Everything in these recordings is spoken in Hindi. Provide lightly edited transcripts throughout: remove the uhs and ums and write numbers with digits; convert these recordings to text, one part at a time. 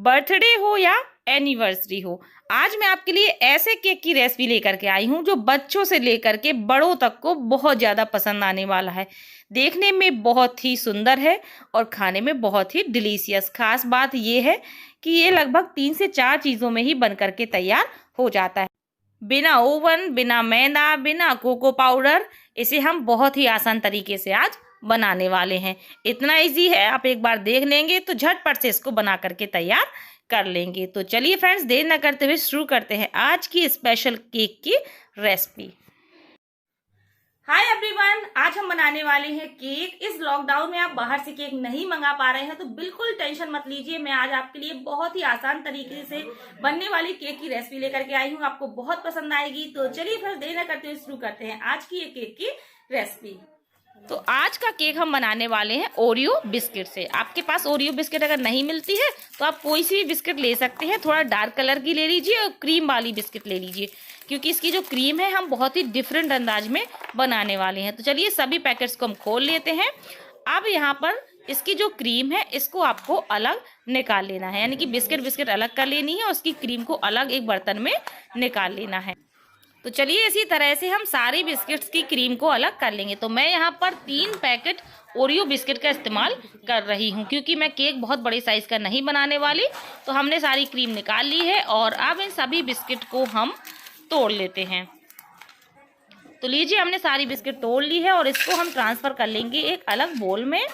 बर्थडे हो या एनिवर्सरी हो, आज मैं आपके लिए ऐसे केक की रेसिपी लेकर के आई हूँ जो बच्चों से लेकर के बड़ों तक को बहुत ज़्यादा पसंद आने वाला है। देखने में बहुत ही सुंदर है और खाने में बहुत ही डिलीशियस। खास बात ये है कि ये लगभग 3 से 4 चीज़ों में ही बन करके तैयार हो जाता है। बिना ओवन, बिना मैदा, बिना कोको पाउडर, इसे हम बहुत ही आसान तरीके से आज बनाने वाले हैं। इतना इजी है, आप एक बार देख लेंगे तो झटपट से इसको बना करके तैयार कर लेंगे। तो चलिए फ्रेंड्स, देर न करते हुए शुरू करते हैं आज की स्पेशल केक की रेसिपी। हाय एवरीवन, आज हम बनाने वाले हैं केक। इस लॉकडाउन में आप बाहर से केक नहीं मंगा पा रहे हैं तो बिल्कुल टेंशन मत लीजिए। मैं आज आपके लिए बहुत ही आसान तरीके से बनने वाली केक की रेसिपी लेकर के आई हूँ। आपको बहुत पसंद आएगी। तो चलिए फिर देर न करते हुए शुरू करते हैं आज की ये केक की रेसिपी। तो आज का केक हम बनाने वाले हैं ओरियो बिस्किट से। आपके पास ओरियो बिस्किट अगर नहीं मिलती है तो आप कोई सी भी बिस्किट ले सकते हैं। थोड़ा डार्क कलर की ले लीजिए और क्रीम वाली बिस्किट ले लीजिए, क्योंकि इसकी जो क्रीम है हम बहुत ही डिफरेंट अंदाज में बनाने वाले हैं। तो चलिए सभी पैकेट्स को हम खोल लेते हैं। अब यहाँ पर इसकी जो क्रीम है इसको आपको अलग निकाल लेना है, यानी कि बिस्किट अलग कर लेनी है और उसकी क्रीम को अलग एक बर्तन में निकाल लेना है। तो चलिए इसी तरह से हम सारी बिस्किट्स की क्रीम को अलग कर लेंगे। तो मैं यहाँ पर 3 पैकेट ओरियो बिस्किट का इस्तेमाल कर रही हूँ, क्योंकि मैं केक बहुत बड़े साइज़ का नहीं बनाने वाली। तो हमने सारी क्रीम निकाल ली है और अब इन सभी बिस्किट को हम तोड़ लेते हैं। तो लीजिए, हमने सारी बिस्किट तोड़ ली है और इसको हम ट्रांसफ़र कर लेंगे एक अलग बोल में।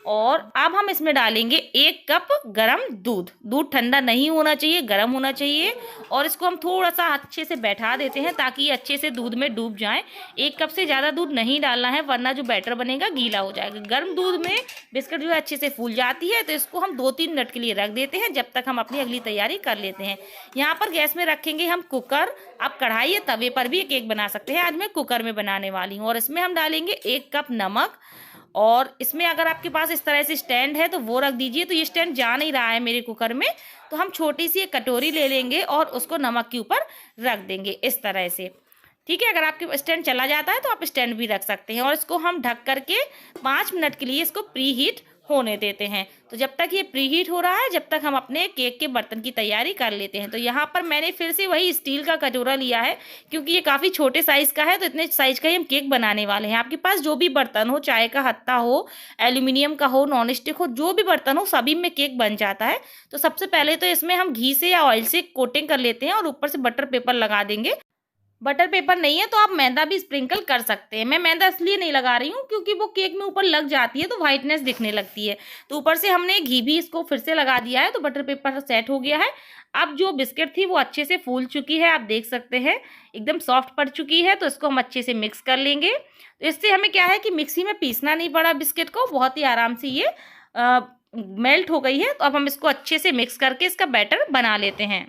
और अब हम इसमें डालेंगे 1 कप गरम दूध। दूध ठंडा नहीं होना चाहिए, गरम होना चाहिए। और इसको हम थोड़ा सा अच्छे से बैठा देते हैं ताकि ये अच्छे से दूध में डूब जाए। 1 कप से ज़्यादा दूध नहीं डालना है, वरना जो बैटर बनेगा गीला हो जाएगा। गर्म दूध में बिस्किट जो है अच्छे से फूल जाती है। तो इसको हम 2-3 मिनट के लिए रख देते हैं, जब तक हम अपनी अगली तैयारी कर लेते हैं। यहाँ पर गैस में रखेंगे हम कुकर। आप कढ़ाई या तवे पर भी केक बना सकते हैं। आज मैं कुकर में बनाने वाली हूँ। और इसमें हम डालेंगे 1 कप नमक। और इसमें अगर आपके पास इस तरह से स्टैंड है तो वो रख दीजिए। तो ये स्टैंड जा नहीं रहा है मेरे कुकर में, तो हम छोटी सी एक कटोरी ले लेंगे और उसको नमक के ऊपर रख देंगे इस तरह से। ठीक है, अगर आपके स्टैंड चला जाता है तो आप स्टैंड भी रख सकते हैं। और इसको हम ढक करके 5 मिनट के लिए इसको प्री हीट होने देते हैं। तो जब तक ये प्री हीट हो रहा है, जब तक हम अपने केक के बर्तन की तैयारी कर लेते हैं। तो यहाँ पर मैंने फिर से वही स्टील का कटोरा लिया है, क्योंकि ये काफ़ी छोटे साइज़ का है। तो इतने साइज़ का ही हम केक बनाने वाले हैं। आपके पास जो भी बर्तन हो, चाय का हत्ता हो, एल्यूमिनियम का हो, नॉन स्टिक हो, जो भी बर्तन हो, सभी में केक बन जाता है। तो सबसे पहले तो इसमें हम घी से या ऑयल से कोटिंग कर लेते हैं और ऊपर से बटर पेपर लगा देंगे। बटर पेपर नहीं है तो आप मैदा भी स्प्रिंकल कर सकते हैं। मैं मैदा इसलिए नहीं लगा रही हूँ क्योंकि वो केक में ऊपर लग जाती है तो वाइटनेस दिखने लगती है। तो ऊपर से हमने घी भी इसको फिर से लगा दिया है, तो बटर पेपर सेट हो गया है। अब जो बिस्किट थी वो अच्छे से फूल चुकी है, आप देख सकते हैं एकदम सॉफ्ट पड़ चुकी है। तो इसको हम अच्छे से मिक्स कर लेंगे। तो इससे हमें क्या है कि मिक्सी में पीसना नहीं पड़ा बिस्किट को, बहुत ही आराम से ये मेल्ट हो गई है। तो अब हम इसको अच्छे से मिक्स करके इसका बैटर बना लेते हैं।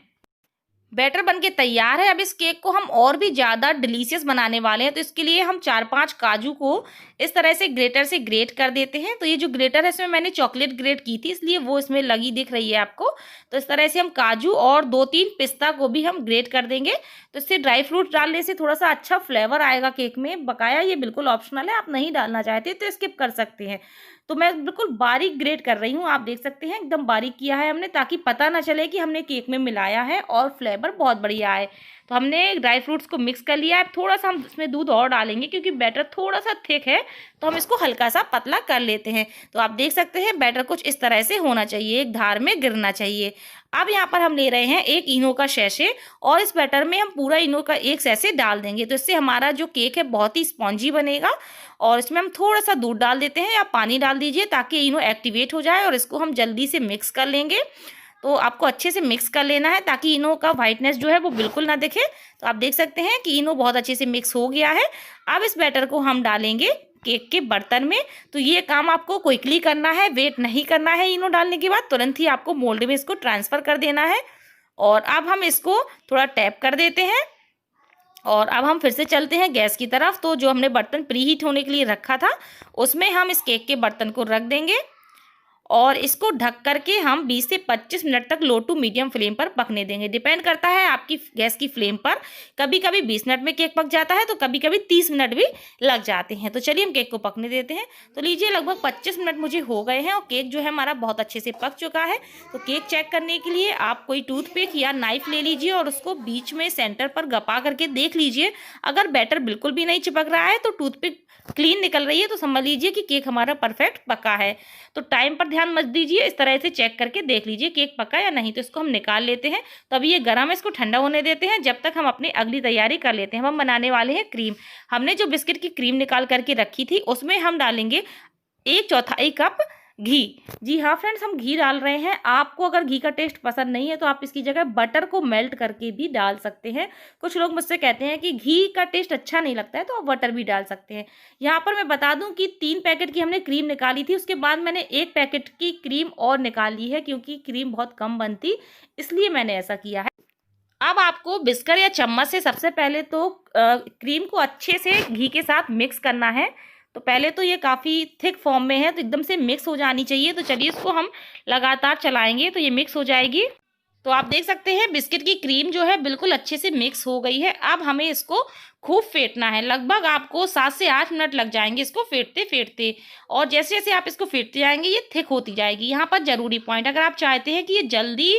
बैटर बनके तैयार है। अब इस केक को हम और भी ज़्यादा डिलीशियस बनाने वाले हैं। तो इसके लिए हम 4-5 काजू को इस तरह से ग्रेटर से ग्रेट कर देते हैं। तो ये जो ग्रेटर है इसमें मैंने चॉकलेट ग्रेट की थी, इसलिए वो इसमें लगी दिख रही है आपको। तो इस तरह से हम काजू और 2-3 पिस्ता को भी हम ग्रेट कर देंगे। तो इससे ड्राई फ्रूट डालने से थोड़ा सा अच्छा फ्लेवर आएगा केक में। बकाया ये बिल्कुल ऑप्शनल है, आप नहीं डालना चाहते तो स्किप कर सकते हैं। तो मैं बिल्कुल बारीक ग्रेट कर रही हूँ, आप देख सकते हैं एकदम बारीक किया है हमने, ताकि पता ना चले कि हमने केक में मिलाया है और फ्लेवर बहुत बढ़िया आए। तो हमने ड्राई फ्रूट्स को मिक्स कर लिया है। थोड़ा सा हम इसमें दूध और डालेंगे क्योंकि बैटर थोड़ा सा थिक है, तो हम इसको हल्का सा पतला कर लेते हैं। तो आप देख सकते हैं बैटर कुछ इस तरह से होना चाहिए, एक धार में गिरना चाहिए। अब यहाँ पर हम ले रहे हैं 1 इनो का सैशे और इस बैटर में हम पूरा इनो का 1 सैशे डाल देंगे। तो इससे हमारा जो केक है बहुत ही स्पॉन्जी बनेगा। और इसमें हम थोड़ा सा दूध डाल देते हैं या पानी डाल दीजिए ताकि इनो एक्टिवेट हो जाए। और इसको हम जल्दी से मिक्स कर लेंगे। तो आपको अच्छे से मिक्स कर लेना है ताकि इनो का वाइटनेस जो है वो बिल्कुल ना दिखे। तो आप देख सकते हैं कि इनो बहुत अच्छे से मिक्स हो गया है। अब इस बैटर को हम डालेंगे केक के बर्तन में। तो ये काम आपको क्विकली करना है, वेट नहीं करना है। इनो डालने के बाद तुरंत ही आपको मोल्ड में इसको ट्रांसफ़र कर देना है। और अब हम इसको थोड़ा टैप कर देते हैं। और अब हम फिर से चलते हैं गैस की तरफ। तो जो हमने बर्तन प्री हीट होने के लिए रखा था उसमें हम इस केक के बर्तन को रख देंगे। और इसको ढक करके हम 20 से 25 मिनट तक लो टू मीडियम फ्लेम पर पकने देंगे। डिपेंड करता है आपकी गैस की फ्लेम पर। कभी कभी 20 मिनट में केक पक जाता है तो कभी कभी 30 मिनट भी लग जाते हैं। तो चलिए हम केक को पकने देते हैं। तो लीजिए लगभग 25 मिनट मुझे हो गए हैं और केक जो है हमारा बहुत अच्छे से पक चुका है। तो केक चेक करने के लिए आप कोई टूथपिक या नाइफ ले लीजिए और उसको बीच में सेंटर पर गपा करके देख लीजिए। अगर बैटर बिल्कुल भी नहीं चिपक रहा है तो टूथपिक क्लीन निकल रही है तो समझ लीजिए कि केक हमारा परफेक्ट पका है। तो टाइम पर ध्यान मत दीजिए, इस तरह से चेक करके देख लीजिए केक पका या नहीं। तो इसको हम निकाल लेते हैं। तो अभी ये गर्म है, इसको ठंडा होने देते हैं जब तक हम अपनी अगली तैयारी कर लेते हैं। हम बनाने वाले हैं क्रीम। हमने जो बिस्किट की क्रीम निकाल करके रखी थी उसमें हम डालेंगे 1/4 कप घी। जी हाँ फ्रेंड्स, हम घी डाल रहे हैं। आपको अगर घी का टेस्ट पसंद नहीं है तो आप इसकी जगह बटर को मेल्ट करके भी डाल सकते हैं। कुछ लोग मुझसे कहते हैं कि घी का टेस्ट अच्छा नहीं लगता है तो आप बटर भी डाल सकते हैं। यहाँ पर मैं बता दूं कि 3 पैकेट की हमने क्रीम निकाली थी, उसके बाद मैंने 1 पैकेट की क्रीम और निकाल ली है क्योंकि क्रीम बहुत कम बनती, इसलिए मैंने ऐसा किया है। अब आपको बिस्कर या चम्मच से सबसे पहले तो क्रीम को अच्छे से घी के साथ मिक्स करना है। तो पहले तो ये काफ़ी थिक फॉर्म में है तो एकदम से मिक्स हो जानी चाहिए। तो चलिए इसको हम लगातार चलाएंगे तो ये मिक्स हो जाएगी। तो आप देख सकते हैं बिस्किट की क्रीम जो है बिल्कुल अच्छे से मिक्स हो गई है। अब हमें इसको खूब फेंटना है। लगभग आपको 7 से 8 मिनट लग जाएंगे इसको फेंटते फेंटते। और जैसे जैसे आप इसको फेंटते जाएंगे ये थिक होती जाएगी। यहाँ पर जरूरी पॉइंट, अगर आप चाहते हैं कि ये जल्दी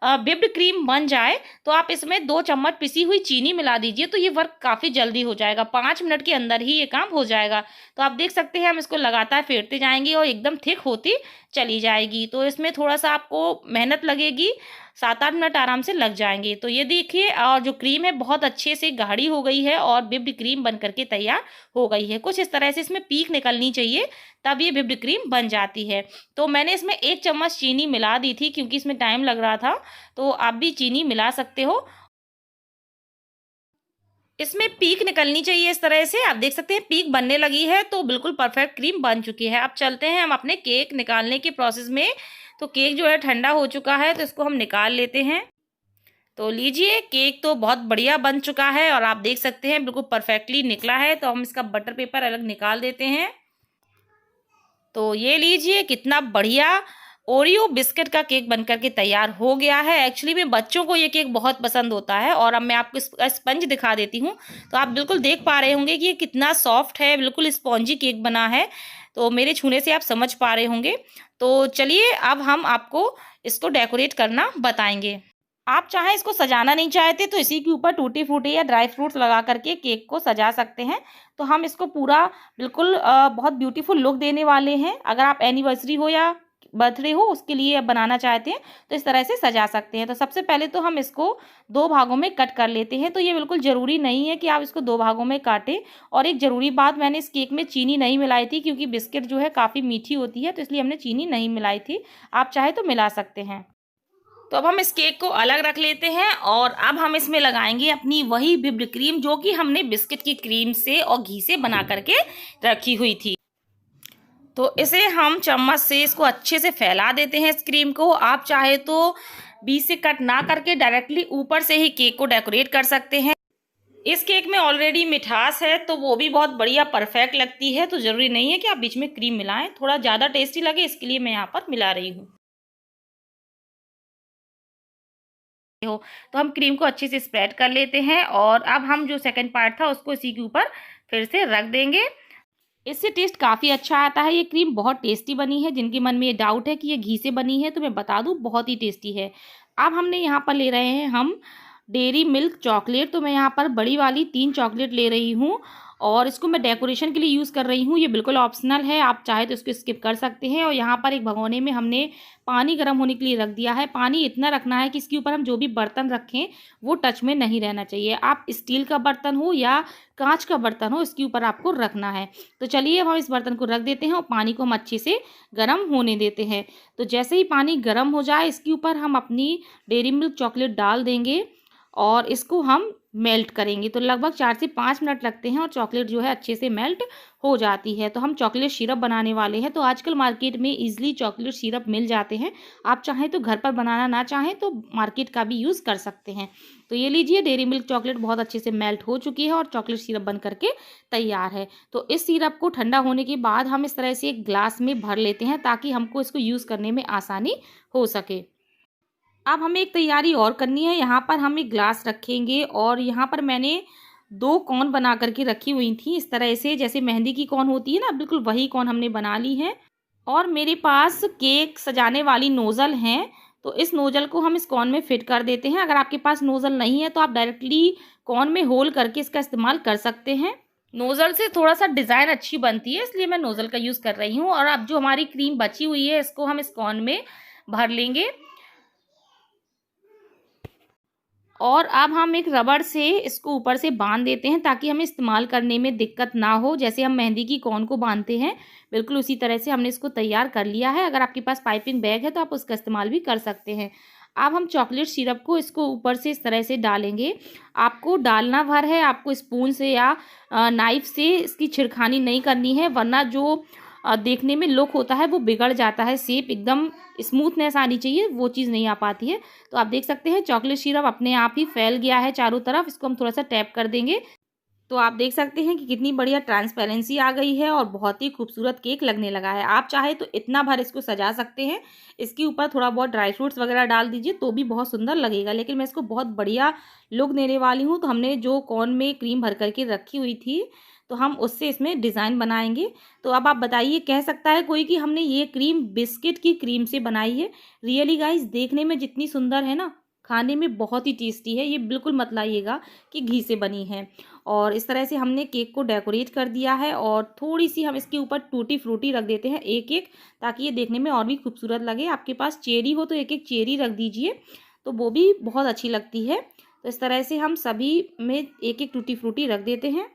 व्हिप्ड क्रीम बन जाए तो आप इसमें 2 चम्मच पिसी हुई चीनी मिला दीजिए तो ये वर्क काफ़ी जल्दी हो जाएगा। 5 मिनट के अंदर ही ये काम हो जाएगा। तो आप देख सकते हैं हम इसको लगातार फेंटते जाएंगे और एकदम थिक होती चली जाएगी। तो इसमें थोड़ा सा आपको मेहनत लगेगी, 7-8 मिनट आराम से लग जाएंगे। तो ये देखिए, और जो क्रीम है बहुत अच्छे से गाढ़ी हो गई है और व्हिप्ड क्रीम बन करके तैयार हो गई है। कुछ इस तरह से इसमें पीक निकलनी चाहिए तब ये व्हिप्ड क्रीम बन जाती है। तो मैंने इसमें 1 चम्मच चीनी मिला दी थी क्योंकि इसमें टाइम लग रहा था, तो आप भी चीनी मिला सकते हो। इसमें पीक निकलनी चाहिए इस तरह से। आप देख सकते हैं पीक बनने लगी है तो बिल्कुल परफेक्ट क्रीम बन चुकी है। अब चलते हैं हम अपने केक निकालने के प्रोसेस में। तो केक जो है ठंडा हो चुका है तो इसको हम निकाल लेते हैं। तो लीजिए, केक तो बहुत बढ़िया बन चुका है और आप देख सकते हैं बिल्कुल परफेक्टली निकला है। तो हम इसका बटर पेपर अलग निकाल देते हैं। तो ये लीजिए, कितना बढ़िया ओरियो बिस्किट का केक बनकर के तैयार हो गया है। एक्चुअली में बच्चों को ये केक बहुत पसंद होता है। और अब मैं आपको इसका स्पंज दिखा देती हूँ। तो आप बिल्कुल देख पा रहे होंगे कि ये कितना सॉफ्ट है, बिल्कुल स्पॉन्जी केक बना है। तो मेरे छूने से आप समझ पा रहे होंगे। तो चलिए अब हम आपको इसको डेकोरेट करना बताएंगे। आप चाहें इसको सजाना नहीं चाहते तो इसी के ऊपर टूटी फ्रूटी या ड्राई फ्रूट्स लगा करके केक को सजा सकते हैं। तो हम इसको पूरा बिल्कुल बहुत ब्यूटीफुल लुक देने वाले हैं। अगर आप एनिवर्सरी हो या बर्थडे हो उसके लिए बनाना चाहते हैं तो इस तरह से सजा सकते हैं। तो सबसे पहले तो हम इसको 2 भागों में कट कर लेते हैं। तो ये बिल्कुल ज़रूरी नहीं है कि आप इसको 2 भागों में काटें। और एक ज़रूरी बात, मैंने इस केक में चीनी नहीं मिलाई थी क्योंकि बिस्किट जो है काफ़ी मीठी होती है तो इसलिए हमने चीनी नहीं मिलाई थी। आप चाहे तो मिला सकते हैं। तो अब हम इस केक को अलग रख लेते हैं और अब हम इसमें लगाएंगे अपनी वही व्हिप्ड क्रीम जो कि हमने बिस्किट की क्रीम से और घी से बना करके रखी हुई थी। तो इसे हम चम्मच से इसको अच्छे से फैला देते हैं इस क्रीम को। आप चाहे तो बीच से कट ना करके डायरेक्टली ऊपर से ही केक को डेकोरेट कर सकते हैं। इस केक में ऑलरेडी मिठास है तो वो भी बहुत बढ़िया परफेक्ट लगती है। तो ज़रूरी नहीं है कि आप बीच में क्रीम मिलाएं, थोड़ा ज़्यादा टेस्टी लगे इसके लिए मैं यहाँ पर मिला रही हूँ। तो हम क्रीम को अच्छे से स्प्रेड कर लेते हैं और अब हम जो सेकंड पार्ट था उसको इसी के ऊपर फिर से रख देंगे। इससे टेस्ट काफ़ी अच्छा आता है। ये क्रीम बहुत टेस्टी बनी है। जिनके मन में ये डाउट है कि ये घी से बनी है तो मैं बता दूं बहुत ही टेस्टी है। अब हमने यहाँ पर ले रहे हैं हम डेयरी मिल्क चॉकलेट। तो मैं यहाँ पर बड़ी वाली 3 चॉकलेट ले रही हूँ और इसको मैं डेकोरेशन के लिए यूज़ कर रही हूँ। ये बिल्कुल ऑप्शनल है, आप चाहे तो इसको स्किप कर सकते हैं। और यहाँ पर एक भगोने में हमने पानी गर्म होने के लिए रख दिया है। पानी इतना रखना है कि इसके ऊपर हम जो भी बर्तन रखें वो टच में नहीं रहना चाहिए। आप स्टील का बर्तन हो या कांच का बर्तन हो इसके ऊपर आपको रखना है। तो चलिए हम इस बर्तन को रख देते हैं और पानी को हम अच्छे से गर्म होने देते हैं। तो जैसे ही पानी गर्म हो जाए इसके ऊपर हम अपनी डेयरी मिल्क चॉकलेट डाल देंगे और इसको हम मेल्ट करेंगे। तो लगभग 4 से 5 मिनट लगते हैं और चॉकलेट जो है अच्छे से मेल्ट हो जाती है। तो हम चॉकलेट सिरप बनाने वाले हैं। तो आजकल मार्केट में ईज़िली चॉकलेट सिरप मिल जाते हैं। आप चाहें तो घर पर बनाना ना चाहें तो मार्केट का भी यूज़ कर सकते हैं। तो ये लीजिए, डेयरी मिल्क चॉकलेट बहुत अच्छे से मेल्ट हो चुकी है और चॉकलेट सिरप बन करके तैयार है। तो इस सिरप को ठंडा होने के बाद हम इस तरह से एक ग्लास में भर लेते हैं ताकि हमको इसको यूज़ करने में आसानी हो सके। अब हमें एक तैयारी और करनी है। यहाँ पर हम एक ग्लास रखेंगे और यहाँ पर मैंने 2 कोन बना करके रखी हुई थी इस तरह से, जैसे मेहंदी की कोन होती है ना, बिल्कुल वही कोन हमने बना ली है। और मेरे पास केक सजाने वाली नोज़ल हैं, तो इस नोज़ल को हम इस कोन में फिट कर देते हैं। अगर आपके पास नोज़ल नहीं है तो आप डायरेक्टली कोन में होल करके इसका इस्तेमाल कर सकते हैं। नोज़ल से थोड़ा सा डिज़ाइन अच्छी बनती है, इसलिए मैं नोज़ल का यूज़ कर रही हूँ। और अब जो हमारी क्रीम बची हुई है इसको हम इस कोन में भर लेंगे। और अब हम एक रबड़ से इसको ऊपर से बांध देते हैं ताकि हमें इस्तेमाल करने में दिक्कत ना हो। जैसे हम मेहंदी की कोन को बांधते हैं, बिल्कुल उसी तरह से हमने इसको तैयार कर लिया है। अगर आपके पास पाइपिंग बैग है तो आप उसका इस्तेमाल भी कर सकते हैं। अब हम चॉकलेट सिरप को इसको ऊपर से इस तरह से डालेंगे। आपको डालना भर है, आपको स्पून से या नाइफ से इसकी छिड़खानी नहीं करनी है, वरना जो देखने में लुक होता है वो बिगड़ जाता है। शेप एकदम स्मूथनेस आनी चाहिए, वो चीज़ नहीं आ पाती है। तो आप देख सकते हैं चॉकलेट सिरप अपने आप ही फैल गया है चारों तरफ। इसको हम थोड़ा सा टैप कर देंगे तो आप देख सकते हैं कि कितनी बढ़िया ट्रांसपेरेंसी आ गई है और बहुत ही खूबसूरत केक लगने लगा है। आप चाहे तो इतना भर इसको सजा सकते हैं। इसके ऊपर थोड़ा बहुत ड्राई फ्रूट्स वगैरह डाल दीजिए तो भी बहुत सुंदर लगेगा, लेकिन मैं इसको बहुत बढ़िया लुक देने वाली हूँ। तो हमने जो कोन में क्रीम भर करके रखी हुई थी तो हम उससे इसमें डिज़ाइन बनाएंगे। तो अब आप बताइए, कह सकता है कोई कि हमने ये क्रीम बिस्किट की क्रीम से बनाई है। रियली गाइस, देखने में जितनी सुंदर है ना, खाने में बहुत ही टेस्टी है। ये बिल्कुल मत लाइएगा कि घी से बनी है। और इस तरह से हमने केक को डेकोरेट कर दिया है और थोड़ी सी हम इसके ऊपर टूटी फ्रूटी रख देते हैं एक एक, ताकि ये देखने में और भी खूबसूरत लगे। आपके पास चेरी हो तो एक एक चेरी रख दीजिए, तो वो भी बहुत अच्छी लगती है। तो इस तरह से हम सभी में एक एक टूटी फ्रूटी रख देते हैं।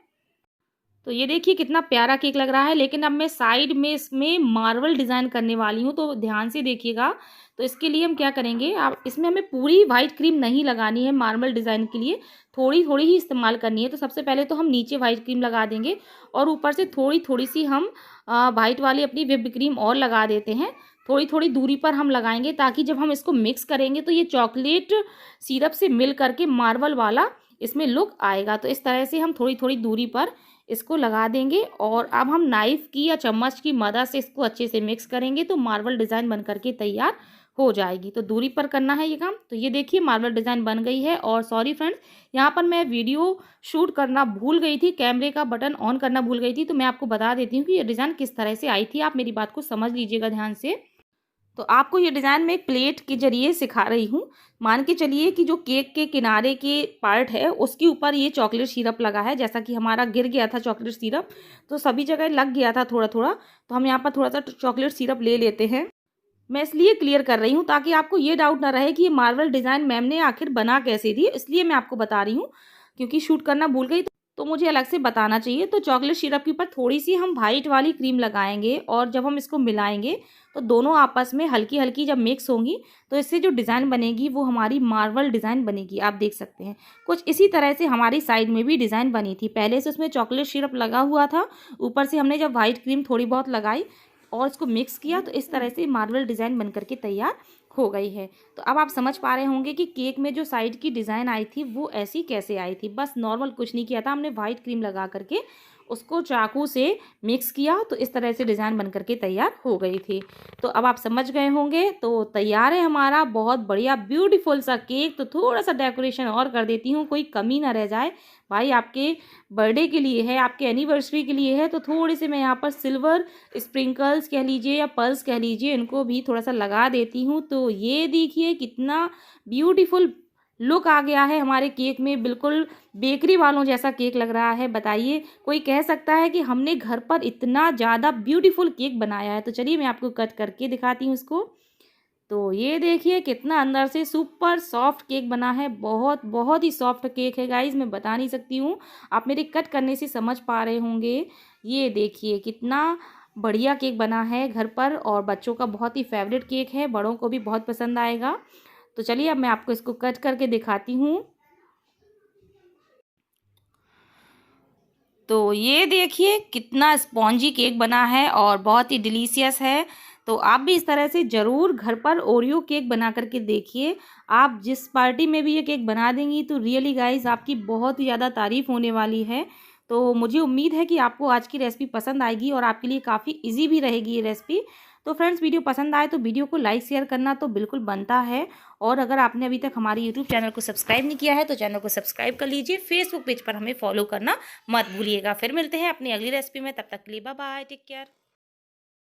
तो ये देखिए कितना प्यारा केक लग रहा है, लेकिन अब मैं साइड में इसमें मार्बल डिज़ाइन करने वाली हूँ, तो ध्यान से देखिएगा। तो इसके लिए हम क्या करेंगे, आप इसमें हमें पूरी वाइट क्रीम नहीं लगानी है। मार्बल डिज़ाइन के लिए थोड़ी थोड़ी ही इस्तेमाल करनी है। तो सबसे पहले तो हम नीचे वाइट क्रीम लगा देंगे और ऊपर से थोड़ी थोड़ी सी हम वाइट वाली अपनी व्हिप्ड क्रीम और लगा देते हैं। थोड़ी थोड़ी दूरी पर हम लगाएंगे ताकि जब हम इसको मिक्स करेंगे तो ये चॉकलेट सिरप से मिल करके मार्बल वाला इसमें लुक आएगा। तो इस तरह से हम थोड़ी थोड़ी दूरी पर इसको लगा देंगे और अब हम नाइफ़ की या चम्मच की मदद से इसको अच्छे से मिक्स करेंगे तो मार्बल डिज़ाइन बन करके तैयार हो जाएगी। तो दूरी पर करना है ये काम। तो ये देखिए मार्बल डिज़ाइन बन गई है। और सॉरी फ्रेंड्स, यहाँ पर मैं वीडियो शूट करना भूल गई थी, कैमरे का बटन ऑन करना भूल गई थी। तो मैं आपको बता देती हूँ कि ये डिज़ाइन किस तरह से आई थी। आप मेरी बात को समझ लीजिएगा ध्यान से। तो आपको ये डिज़ाइन मैं एक प्लेट के ज़रिए सिखा रही हूँ। मान के चलिए कि जो केक के किनारे के पार्ट है उसके ऊपर ये चॉकलेट सिरप लगा है। जैसा कि हमारा गिर गया था चॉकलेट सिरप, तो सभी जगह लग गया था थोड़ा थोड़ा। तो हम यहाँ पर थोड़ा सा चॉकलेट सिरप ले लेते हैं। मैं इसलिए क्लियर कर रही हूँ ताकि आपको ये डाउट ना रहे कि ये मार्बल डिज़ाइन मैम ने आखिर बना कैसे दी, इसलिए मैं आपको बता रही हूँ। क्योंकि शूट करना भूल गई तो मुझे अलग से बताना चाहिए। तो चॉकलेट सिरप के ऊपर थोड़ी सी हम वाइट वाली क्रीम लगाएंगे और जब हम इसको मिलाएंगे तो दोनों आपस में हल्की हल्की जब मिक्स होंगी तो इससे जो डिज़ाइन बनेगी वो हमारी मार्बल डिज़ाइन बनेगी। आप देख सकते हैं कुछ इसी तरह से हमारी साइड में भी डिज़ाइन बनी थी। पहले से उसमें चॉकलेट सिरप लगा हुआ था, ऊपर से हमने जब वाइट क्रीम थोड़ी बहुत लगाई और इसको मिक्स किया तो इस तरह से मार्बल डिज़ाइन बन करके तैयार हो गई है। तो अब आप समझ पा रहे होंगे कि केक में जो साइड की डिज़ाइन आई थी वो ऐसी कैसे आई थी। बस नॉर्मल कुछ नहीं किया था, हमने वाइट क्रीम लगा करके उसको चाकू से मिक्स किया तो इस तरह से डिज़ाइन बन करके तैयार हो गई थी। तो अब आप समझ गए होंगे। तो तैयार है हमारा बहुत बढ़िया ब्यूटीफुल सा केक। तो थोड़ा सा डेकोरेशन और कर देती हूँ, कोई कमी ना रह जाए। भाई आपके बर्थडे के लिए है, आपके एनिवर्सरी के लिए है, तो थोड़े से मैं यहाँ पर सिल्वर स्प्रिंकल्स कह लीजिए या पर्ल्स कह लीजिए, इनको भी थोड़ा सा लगा देती हूँ। तो ये देखिए कितना ब्यूटीफुल लुक आ गया है हमारे केक में। बिल्कुल बेकरी वालों जैसा केक लग रहा है। बताइए कोई कह सकता है कि हमने घर पर इतना ज़्यादा ब्यूटीफुल केक बनाया है। तो चलिए मैं आपको कट करके दिखाती हूँ इसको। तो ये देखिए कितना अंदर से सुपर सॉफ्ट केक बना है। बहुत बहुत ही सॉफ्ट केक है गाइज, मैं बता नहीं सकती हूँ। आप मेरे कट करने से समझ पा रहे होंगे। ये देखिए कितना बढ़िया केक बना है घर पर और बच्चों का बहुत ही फेवरेट केक है, बड़ों को भी बहुत पसंद आएगा। तो चलिए अब मैं आपको इसको कट करके दिखाती हूँ। तो ये देखिए कितना स्पॉन्जी केक बना है और बहुत ही डिलीशियस है। तो आप भी इस तरह से ज़रूर घर पर ओरियो केक बना करके देखिए। आप जिस पार्टी में भी ये केक बना देंगी तो रियली गाइस आपकी बहुत ही ज़्यादा तारीफ़ होने वाली है। तो मुझे उम्मीद है कि आपको आज की रेसिपी पसंद आएगी और आपके लिए काफ़ी ईज़ी भी रहेगी ये रेसिपी। तो फ्रेंड्स, वीडियो पसंद आए तो वीडियो को लाइक शेयर करना तो बिल्कुल बनता है। और अगर आपने अभी तक हमारे यूट्यूब चैनल को सब्सक्राइब नहीं किया है तो चैनल को सब्सक्राइब कर लीजिए। फेसबुक पेज पर हमें फॉलो करना मत भूलिएगा। फिर मिलते हैं अपनी अगली रेसिपी में, तब तक के लिए बाय बाय, टेक केयर।